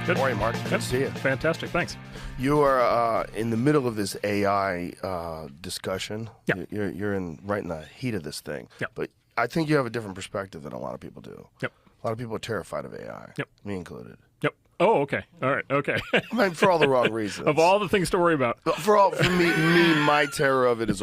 Good. How are you, Mark? Good to see you. Fantastic. Thanks. You are in the middle of this AI discussion. Yeah. You're right in the heat of this thing. Yeah. But I think you have a different perspective than a lot of people do. Yep. A lot of people are terrified of AI. Yep. Me included. Yep. Oh, okay. All right. Okay. I mean, for all the wrong reasons. Of all the things to worry about. For me, my terror of it is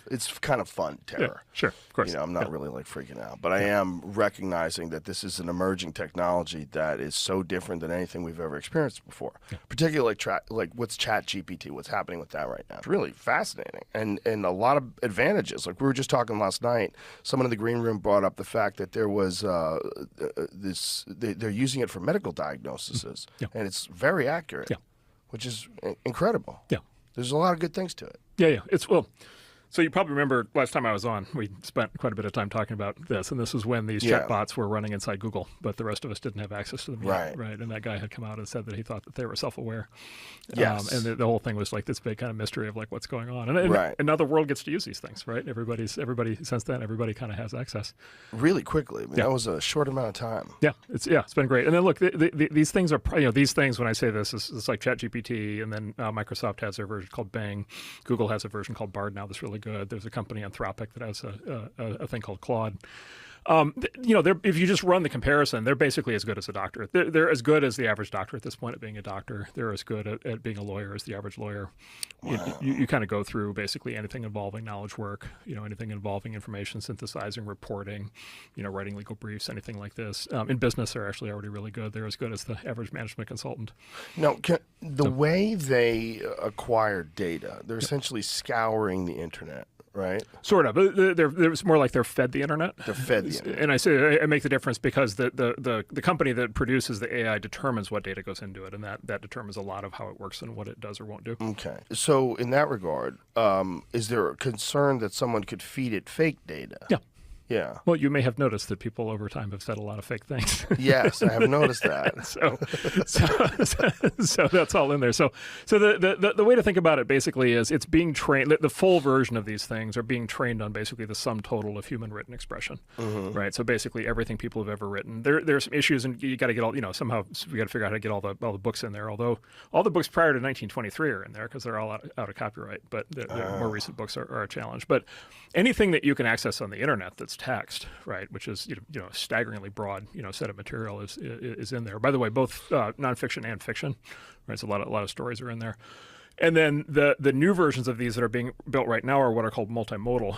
it's kind of fun terror. Yeah, sure, of course. You know, I'm not really like freaking out, but I am recognizing that this is an emerging technology that is so different than anything we've ever experienced before. Yeah. Particularly like what's ChatGPT, what's happening with that right now. It's really fascinating and a lot of advantages. Like we were just talking last night, someone in the green room brought up the fact that there was they're using it for medical diagnosis. Yeah. And it's very accurate, which is incredible. Yeah. There's a lot of good things to it. Yeah. So you probably remember last time I was on, we spent quite a bit of time talking about this, and this was when these chatbots were running inside Google, but the rest of us didn't have access to them yet, right? And that guy had come out and said that he thought that they were self-aware. Yes. And the whole thing was like this big kind of mystery of like what's going on. And now the world gets to use these things, right? Everybody since then, everybody kind of has access. Really quickly. I mean, that was a short amount of time. Yeah. It's been great. And then look, these things are, these things, when I say this, it's like ChatGPT, and then Microsoft has their version called Bing. Google has a version called Bard now that's really good. There's a company, Anthropic, that has a thing called Claude. If you just run the comparison, they're basically as good as a doctor. They're as good as the average doctor at this point at being a doctor. They're as good at being a lawyer as the average lawyer. Wow. You kind of go through basically anything involving knowledge work, anything involving information synthesizing, reporting, writing legal briefs, anything like this. In business, they're actually already really good. They're as good as the average management consultant. Now, way they acquire data, they're essentially scouring the internet. Right. Sort of. It's more like they're fed the internet. They're fed the internet. And I make the difference because the company that produces the AI determines what data goes into it, and that determines a lot of how it works and what it does or won't do. Okay. So in that regard, is there a concern that someone could feed it fake data? Yeah. Yeah. Well, you may have noticed that people over time have said a lot of fake things. Yes, I have noticed that. so that's all in there. So the way to think about it basically is it's being trained. The full version of these things are being trained on basically the sum total of human written expression, right? So basically everything people have ever written. There's some issues, and you got to get all somehow we got to figure out how to get all the books in there. Although all the books prior to 1923 are in there because they're all out of copyright. But the more recent books are a challenge. But anything that you can access on the internet that's text, right, which is a staggeringly broad set of material is in there. By the way, both nonfiction and fiction, right? So a lot of stories are in there. And then the new versions of these that are being built right now are what are called multimodal.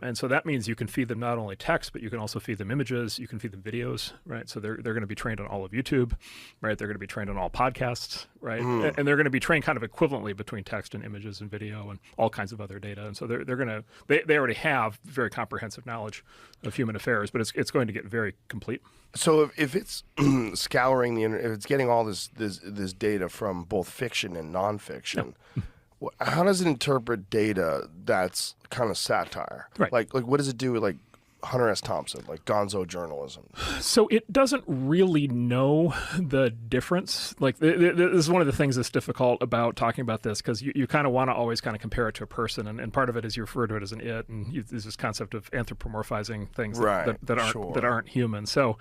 And so that means you can feed them not only text, but you can also feed them images. You can feed them videos, right? So they're going to be trained on all of YouTube, right? They're going to be trained on all podcasts, right? And they're going to be trained kind of equivalently between text and images and video and all kinds of other data. And so they already have very comprehensive knowledge of human affairs, but it's going to get very complete. So if it's scouring the internet, if it's getting all this data from both fiction and nonfiction, how does it interpret data that's kind of satire? Right. Like what does it do with like Hunter S. Thompson, like gonzo journalism? So it doesn't really know the difference. Like this is one of the things that's difficult about talking about this, because you kind of want to always kind of compare it to a person, and part of it is you refer to it as an it, and there's this concept of anthropomorphizing things that aren't human. So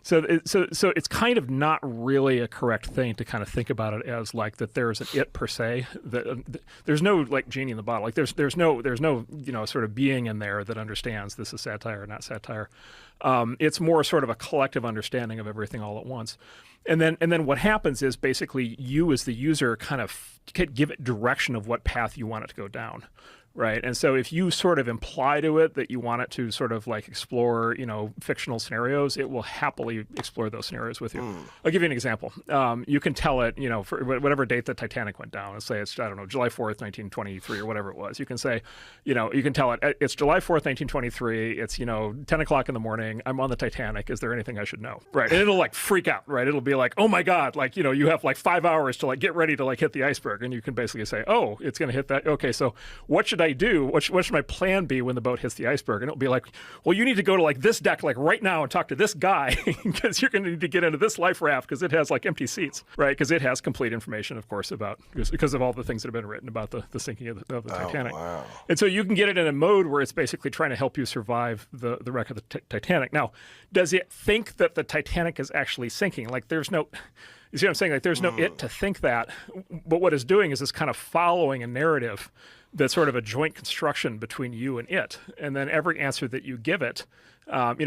it's kind of not really a correct thing to kind of think about it as like that there's an it per se. There's no like genie in the bottle. Like there's no sort of being in there that understands this is satire or not satire. It's more sort of a collective understanding of everything all at once. And then what happens is basically you as the user kind of give it direction of what path you want it to go down. Right. And so if you sort of imply to it that you want it to sort of like explore, fictional scenarios, it will happily explore those scenarios with you. I'll give you an example. You can tell it, for whatever date the Titanic went down. Let's say it's, I don't know, July 4th, 1923 or whatever it was. You can say, you can tell it, it's July 4th, 1923. It's, 10 o'clock in the morning. I'm on the Titanic. Is there anything I should know? Right. And it'll like freak out. Right. It'll be like, oh my God, like, you have like 5 hours to like get ready to like hit the iceberg. And you can basically say, oh, it's going to hit that. Okay. So what should I do? What should my plan be when the boat hits the iceberg? And it'll be like, well, you need to go to like this deck like right now and talk to this guy because you're going to need to get into this life raft because it has like empty seats, right? Because it has complete information, of course, because of all the things that have been written about the sinking of the Titanic. Wow. And so you can get it in a mode where it's basically trying to help you survive the wreck of the Titanic. Now, does it think that the Titanic is actually sinking? Like there's no... You see what I'm saying? Like, there's no it to think that. But what it's doing is it's kind of following a narrative that's sort of a joint construction between you and it. And then every answer that you give it,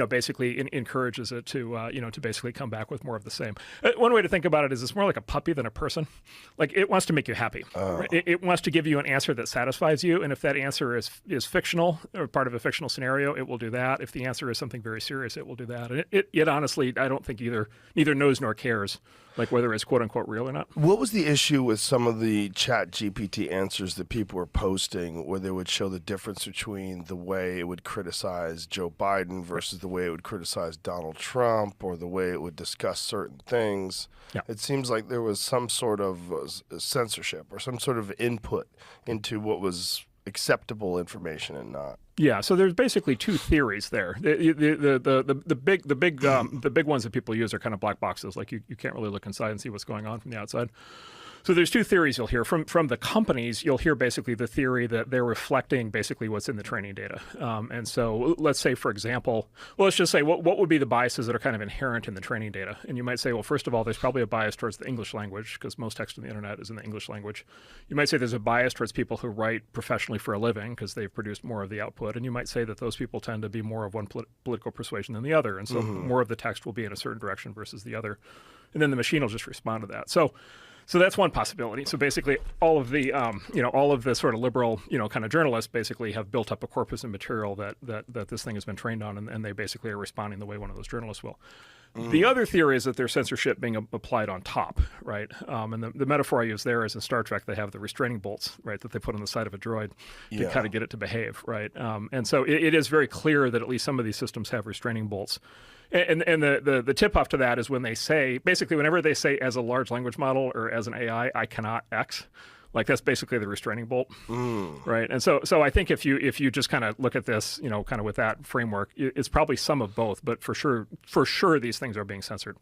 basically encourages it to, to basically come back with more of the same. One way to think about it is it's more like a puppy than a person. Like, it wants to make you happy. Right? It wants to give you an answer that satisfies you. And if that answer is fictional or part of a fictional scenario, it will do that. If the answer is something very serious, it will do that. And it honestly, I don't think neither knows nor cares, like, whether it's quote unquote real or not. What was the issue with some of the chat GPT answers that people were posting where they would show the difference between the way it would criticize Joe Biden versus the way it would criticize Donald Trump, or the way it would discuss certain things? Yeah. It seems like there was some sort of censorship or some sort of input into what was acceptable information and not. Yeah, so there's basically two theories there. The big ones that people use are kind of black boxes. Like, you can't really look inside and see what's going on from the outside. So there's two theories you'll hear from the companies. You'll hear basically the theory that they're reflecting basically what's in the training data. And so let's say, for example, let's just say what would be the biases that are kind of inherent in the training data? And you might say, well, first of all, there's probably a bias towards the English language, because most text on the internet is in the English language. You might say there's a bias towards people who write professionally for a living because they've produced more of the output. And you might say that those people tend to be more of one political persuasion than the other. And so more of the text will be in a certain direction versus the other. And then the machine will just respond to that. So that's one possibility. So basically, all of the sort of liberal, kind of journalists basically have built up a corpus of material that this thing has been trained on, and they basically are responding the way one of those journalists will. The other theory is that there's censorship being applied on top, right? And the metaphor I use there is in Star Trek, they have the restraining bolts, right, that they put on the side of a droid to kind of get it to behave, right? And so it is very clear that at least some of these systems have restraining bolts. And the tip-off to that is when they say, basically whenever they say as a large language model or as an AI, I cannot X, like, that's basically the restraining bolt, right? And so I think if you just kind of look at this, kind of with that framework, it's probably some of both, but for sure these things are being censored.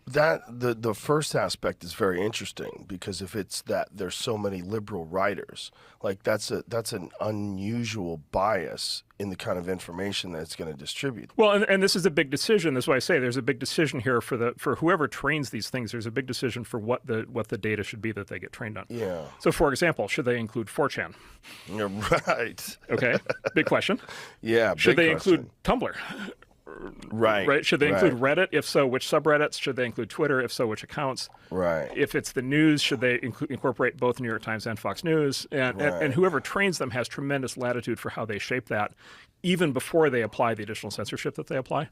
That the first aspect is very interesting, because if it's that there's so many liberal writers, like, that's an unusual bias in the kind of information that it's going to distribute. Well, and this is a big decision. That's why I say there's a big decision here for whoever trains these things. There's a big decision for what the data should be that they get trained on. Yeah. So, for example, should they include 4chan? You're right. Okay. Big question. Yeah. Should they question. include Tumblr? Right. Should they include Reddit? If so, which subreddits? Should they include Twitter? If so, which accounts? Right. If it's the news, should they incorporate both New York Times and Fox News? And whoever trains them has tremendous latitude for how they shape that, even before they apply the additional censorship that they apply.